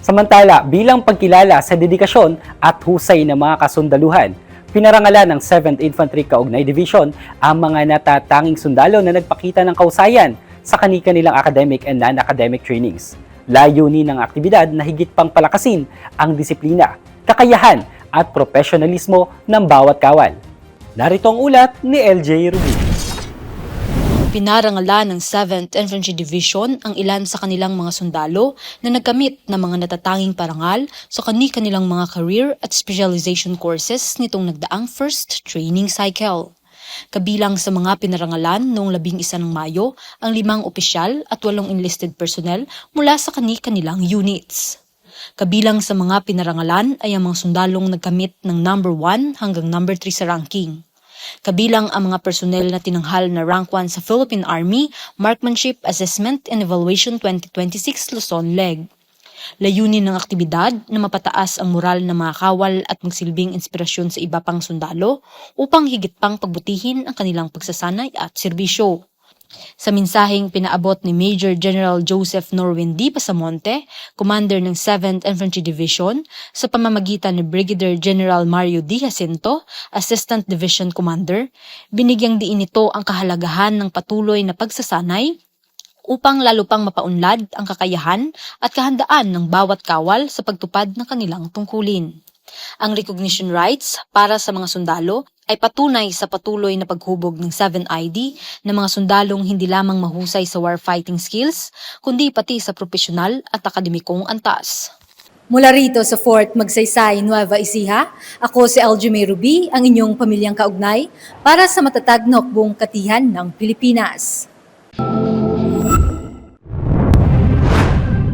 Samantala, bilang pagkilala sa dedikasyon at husay ng mga kasundaluhan, pinarangalan ng 7th Infantry Kaugnay Division ang mga natatanging sundalo na nagpakita ng kausayan sa kani-kanilang academic and non-academic trainings. Layunin ng aktibidad na higit pang palakasin ang disiplina, kakayahan at profesionalismo ng bawat kawal. Narito ang ulat ni LJ Rubin. Pinarangalan ng 7th Infantry Division ang ilan sa kanilang mga sundalo na nagkamit ng mga natatanging parangal sa kani-kanilang mga career at specialization courses nitong nagdaang first training cycle. Kabilang sa mga pinarangalan noong 11 ng Mayo ang 5 opisyal at 8 enlisted personnel mula sa kani-kanilang units. Kabilang sa mga pinarangalan ay ang mga sundalong nagkamit ng number 1 hanggang number 3 sa ranking. Kabilang ang mga personnel na tinanghal na rank 1 sa Philippine Army Marksmanship Assessment and Evaluation 2026 Luzon Leg. Layunin ng aktibidad na mapataas ang moral ng mga kawal at magsilbing inspirasyon sa iba pang sundalo upang higit pang pagbutihin ang kanilang pagsasanay at serbisyo. Sa mensaheng pinaabot ni Major General Joseph Norwin D. Pasamonte, Commander ng 7th Infantry Division, sa pamamagitan ni Brigadier General Mario D. Jacinto, Assistant Division Commander, binigyang diin nito ang kahalagahan ng patuloy na pagsasanay upang lalo pang mapaunlad ang kakayahan at kahandaan ng bawat kawal sa pagtupad ng kanilang tungkulin. Ang recognition rights para sa mga sundalo ay patunay sa patuloy na paghubog ng 7ID ng mga sundalong hindi lamang mahusay sa warfighting skills, kundi pati sa profesional at akademikong antas. Mula rito sa Fort Magsaysay, Nueva Ecija, ako si LJ Ruby, ang inyong pamilyang kaugnay para sa matatag na hukbong katihan ng Pilipinas.